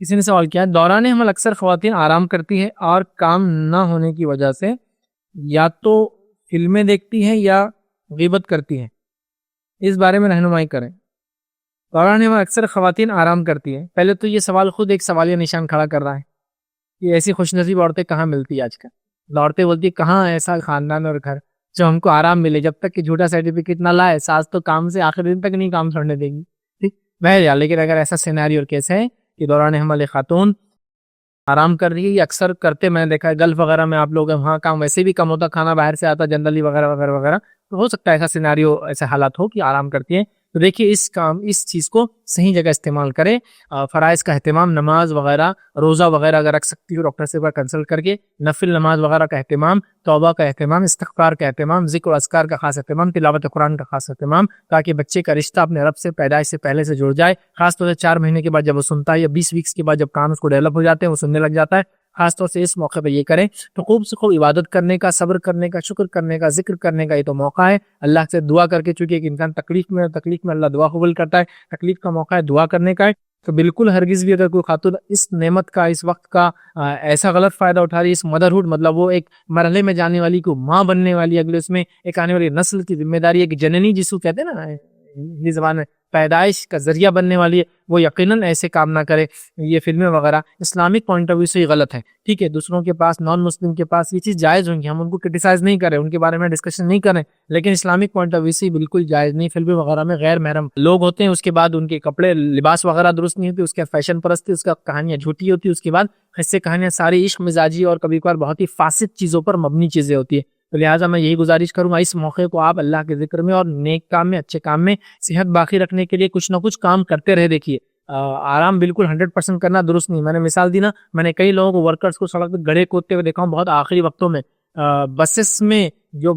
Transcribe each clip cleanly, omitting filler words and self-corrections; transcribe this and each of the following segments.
کسی نے سوال کیا دوران حمل اکثر خواتین آرام کرتی ہے اور کام نہ ہونے کی وجہ سے یا تو فلمیں دیکھتی ہیں یا غیبت کرتی ہیں، اس بارے میں رہنمائی کریں۔ دوران حمل اکثر خواتین آرام کرتی ہیں، پہلے تو یہ سوال خود ایک سوالیہ نشان کھڑا کر رہا ہے کہ ایسی خوش نصیب عورتیں کہاں ملتی ہے آج کل۔ عورتیں بولتی کہاں ایسا خاندان اور گھر جو ہم کو آرام ملے، جب تک کہ جھوٹا سرٹیفکیٹ نہ لائے ساس تو کام سے آخر دن تک نہیں کام چھوڑنے دے گی، ٹھیک بہرحال۔ لیکن اگر ایسا سیناری اور کیس ہے کہ دوران حمل خاتون آرام کر رہی ہے، یہ اکثر کرتے میں نے دیکھا ہے گلف وغیرہ میں، آپ لوگ وہاں کام ویسے بھی کم ہوتا، کھانا باہر سے آتا جنرلی وغیرہ وغیرہ وغیرہ، تو ہو سکتا ہے ایسا سیناریو ایسے حالات ہو کہ آرام کرتی ہیں۔ تو دیکھیے اس چیز کو صحیح جگہ استعمال کریں، فرائض کا اہتمام، نماز وغیرہ، روزہ وغیرہ اگر رکھ سکتی ہو ڈاکٹر سے کنسلٹ کر کے، نفل نماز وغیرہ کا اہتمام، توبہ کا اہتمام، استغفار کا اہتمام، ذکر و اذکار کا خاص اہتمام، تلاوت قرآن کا خاص اہتمام، تاکہ بچے کا رشتہ اپنے رب سے پیدائش سے پہلے سے جڑ جائے۔ خاص طور سے 4 مہینے کے بعد جب وہ سنتا ہے یا 20 ویکس کے بعد جب کان اس کو ڈیولپ ہو جاتے ہیں وہ سننے لگ جاتا ہے، خاص طور سے اس موقع پہ یہ کریں تو خوب سے خوب عبادت کرنے کا، صبر کرنے کا، شکر کرنے کا، ذکر کرنے کا یہ تو موقع ہے۔ اللہ سے دعا کر کے، چونکہ ایک انسان تکلیف میں اللہ دعا قبول کرتا ہے، تکلیف کا موقع ہے دعا کرنے کا ہے، تو بالکل ہرگز بھی اگر کوئی خاتون اس نعمت کا، اس وقت کا ایسا غلط فائدہ اٹھا رہی ہے، اس مدرہوڈ مطلب وہ ایک مرحلے میں جانے والی کو ماں بننے والی ہے، اگلے اس میں ایک آنے والی نسل کی ذمہ داری ہے کہ جننی جسو کہتے ہیں نا ہندی زبان میں، پیدائش کا ذریعہ بننے والی ہے، وہ یقیناً ایسے کام نہ کرے۔ یہ فلمیں وغیرہ اسلامک پوائنٹ آف ویو سے غلط ہے، ٹھیک ہے، دوسروں کے پاس، نان مسلم کے پاس یہ چیز جائز ہوگی، ہم ان کو کرٹیسائز نہیں کریں، ان کے بارے میں ڈسکشن نہیں کریں، لیکن اسلامک پوائنٹ آف ویو سے بالکل جائز نہیں۔ فلمیں وغیرہ میں غیر محرم لوگ ہوتے ہیں، اس کے بعد ان کے کپڑے لباس وغیرہ درست نہیں ہوتے، اس کے فیشن پرستی، اس کا کہانیاں جھوٹی ہوتی، اس کے بعد قصے کہانیاں ساری عشق مزاجی اور کبھی کبھار بہت ہی فاسد چیزوں پر مبنی چیزیں ہوتی ہے۔ تو لہٰذا میں یہی گزارش کروں گا اس موقع کو آپ اللہ کے ذکر میں اور نیک کام میں، اچھے کام میں، صحت باقی رکھنے کے لیے کچھ نہ کچھ کام کرتے رہے۔ دیکھیے آرام بالکل 100% کرنا درست نہیں، میں نے مثال دی نا، میں نے کئی لوگوں کو ورکرز کو سڑک پہ گڑھے کودتے ہوئے دیکھا ہوں، بہت آخری وقتوں میں بسس میں جو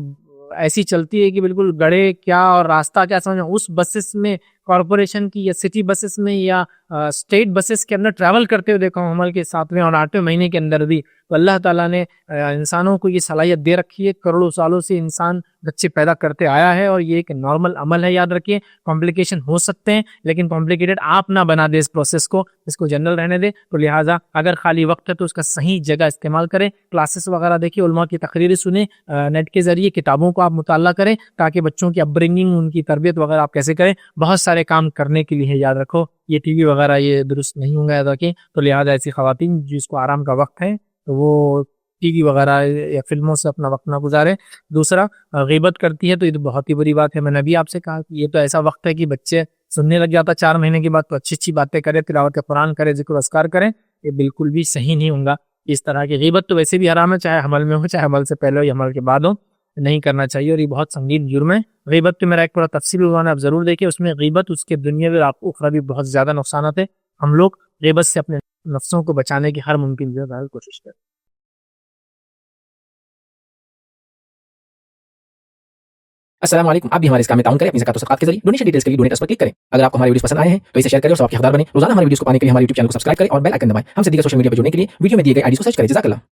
ایسی چلتی ہے کہ بالکل گڑھے کیا اور راستہ کیا سمجھیں، اس بسس میں کارپوریشن کی یا سٹی بسس میں یا اسٹیٹ بسس کے اندر ٹریول کرتے ہوئے دیکھا ہوں حمل کے 7ویں اور 8ویں مہینے کے اندر بھی۔ تو اللہ تعالیٰ نے انسانوں کو یہ صلاحیت دے رکھی ہے، کروڑوں سالوں سے انسان بچے پیدا کرتے آیا ہے، اور یہ ایک نارمل عمل ہے، یاد رکھیے۔ کمپلیکیشن ہو سکتے ہیں لیکن کمپلیکیٹڈ آپ نہ بنا دے اس پروسیس کو، اس کو جنرل رہنے دے۔ تو لہٰذا اگر خالی وقت ہے تو اس کا صحیح جگہ استعمال کریں، کلاسز وغیرہ دیکھیں، علماء کی تقریریں سنیں، نیٹ کے ذریعے کتابوں کو آپ مطالعہ کریں، تاکہ بچوں کی اپ برنگنگ، ان کی تربیت وغیرہ آپ کیسے کریں، بہت سارے کام کرنے کے لیے یاد رکھو۔ یہ ٹی وی وغیرہ یہ درست نہیں ہوں گا یاد رکھیں۔ تو لہٰذا ایسی خواتین جس کو آرام کا وقت ہے تو وہ ٹی وی وغیرہ یا فلموں سے اپنا وقت نہ گزارے۔ دوسرا، غیبت کرتی ہے تو یہ تو بہت ہی بری بات ہے۔ میں نے بھی آپ سے کہا کہ یہ تو ایسا وقت ہے کہ بچے سننے لگ جاتا 4 مہینے کے بعد، تو اچھی اچھی باتیں کرے، تلاوت قرآن کرے، ذکر و اذکار کریں، یہ بالکل بھی صحیح نہیں ہوں گا۔ اس طرح کی غیبت تو ویسے بھی حرام ہے، چاہے حمل میں ہو، چاہے حمل سے پہلے ہو یا حمل کے بعد ہو، نہیں کرنا چاہیے، اور یہ بہت سنگین جرم ہے۔ غیبت پہ میرا ایک پورا تفصیلی عنوان ہے، آپ ضرور دیکھیں، اس میں غیبت، اس کے دنیاوی اور اخروی بہت زیادہ نقصانات ہیں۔ ہم لوگ غیبت سے اپنے نفسوں کو بچانے کی ہر ممکن کوشش کریں۔ السلام علیکم، آپ بھی ہمارے اس کام میں تعاون کریں اپنی زکات و صدقات کے ذریعے۔ ڈونیشن ڈیٹیلز کے لیے ڈونیٹ اس پر کلک کریں۔ اگر آپ کو ہمارے ویڈیوز پسند آئے ہیں تو اسے شیئر کریں اور ثواب کے حقدار بنیں۔ روزانہ ہمارے ویڈیوز کو پانے کے لیے ہمارے یوٹیوب چینل کو سبسکرائب کریں اور بیل آئکن دبائیں۔ ہم سے دیگر سوشل میڈیا پر جڑنے کے لیے ویڈیو میں دیے گئے آئی ڈی کو سرچ کریں۔ جزاک اللہ۔